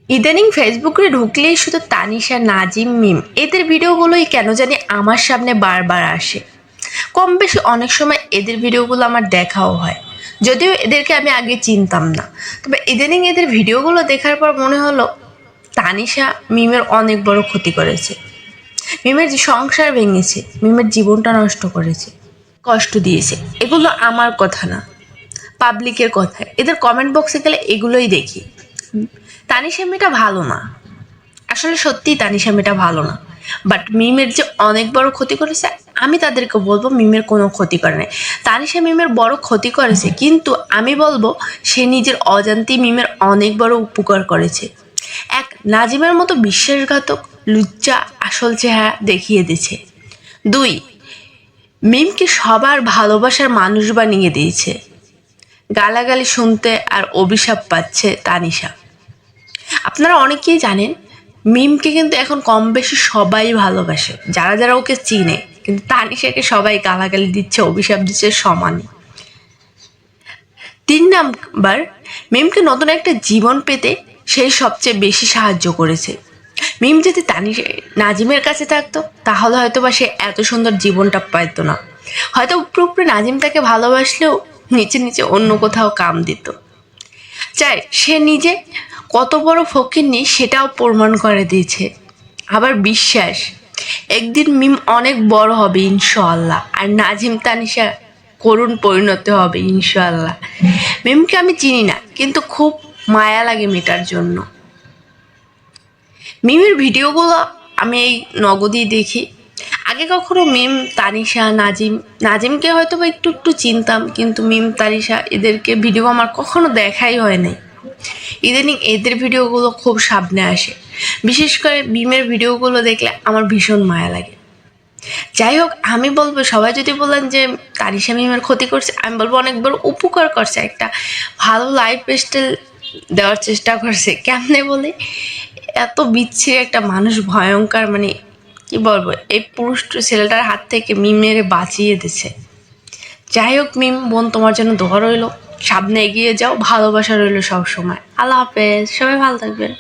ইদানিং ফেসবুকে ঢুকলেই শুধু তানিশা, নাজিম, মিম এদের ভিডিওগুলোই কেন জানি আমার সামনে বারবার আসে। কম বেশি অনেক সময় এদের ভিডিওগুলো আমার দেখাও হয়, যদিও এদেরকে আমি আগে চিনতাম না। তবে ইদানিং এদের ভিডিওগুলো দেখার পর মনে হলো তানিশা মিমের অনেক বড় ক্ষতি করেছে। মিমের যে সংসার ভেঙেছে, মিমের জীবনটা নষ্ট করেছে, কষ্ট দিয়েছে। এগুলো আমার কথা না, পাবলিকের কথা। এদের কমেন্ট বক্সে গেলে এগুলোই দেখি। তানিশা মেয়েটা ভালো না, আসলে সত্যিই তানিশা মেয়েটা ভালো না। বাট মিমের যে অনেক বড় ক্ষতি করেছে, আমি তাদেরকে বলবো মিমের কোনো ক্ষতি করে নাই। তানিশা মিমের বড় ক্ষতি করেছে, কিন্তু আমি বলবো সে নিজের অজান্তেই মিমের অনেক বড় উপকার করেছে। এক, নাজিমের মতো বিশ্বাসঘাতক লুচ্চা আসল চেহারা দেখিয়ে দিয়েছে। দুই, মিমকে সবার ভালোবাসার মানুষ বানিয়ে দিয়েছে। গালাগালি শুনতে আর অভিশাপ পাচ্ছে তানিশা। আপনারা অনেকেই জানেন মিমকে কিন্তু এখন কম বেশি সবাই ভালোবাসে, যারা যারা ওকে চিনে। কিন্তু তানিশাকে সবাই গালাগালি দিচ্ছে, অভিশাপ দিচ্ছে সমানই। 3 নাম্বার, মিমকে নতুন একটা জীবন পেতে সেই সবচেয়ে বেশি সাহায্য করেছে। মিম যদি নাজিমের কাছে থাকতো, তাহলে হয়তো বা সে এত সুন্দর জীবনটা পাইতো না। হয়তো উপরে উপরে নাজিম তাকে ভালোবাসলেও নিচে নিচে অন্য কোথাও কাম দিত। চাই সে নিজে কত বড় ফকিন্নি সেটাও প্রমাণ করে দিয়েছে। আবার বিশ্বাস, একদিন মিম অনেক বড় হবে ইনশাআল্লাহ, আর নাজিম তানিশা করুণ পরিণতি হবে ইনশাআল্লাহ। মিমকে আমি চিনি না, কিন্তু খুব মায়া লাগে মেয়েটার জন্য। মিমের ভিডিওগুলো আমি এই নগদেই দেখি। আগে কখনো মিম, তানিশা, নাজিমকে হয়তো বা একটু একটু চিনতাম, কিন্তু মিম, তানিশা এদেরকে ভিডিও আমার কখনো দেখাই হয় নাই। ইদানিং এদের ভিডিওগুলো খুব সামনে আসে। বিশেষ করে মিমের ভিডিওগুলো দেখলে আমার ভীষণ মায়া লাগে। যাই হোক, আমি বলবো সবাই যদি বলেন যে তানিশা মিমের ক্ষতি করছে, আমি বলবো অনেক বড় উপকার করছে। একটা ভালো লাইফ স্টাইল দেওয়ার চেষ্টা করছে। কেমনে বলে, এত বিচ্ছিরি একটা মানুষ, ভয়ঙ্কর, মানে কি বলবো, এই পুরুষ ছেলেটার হাত থেকে মিমের বাঁচিয়ে দিছে। যাই হোক মিম বোন, তোমার জন্য দোয়া রইলো, সামনে এগিয়ে যাও, ভালোবাসা রইলো সবসময়। আল্লাহ হাফেজ, সবাই ভালো থাকবেন।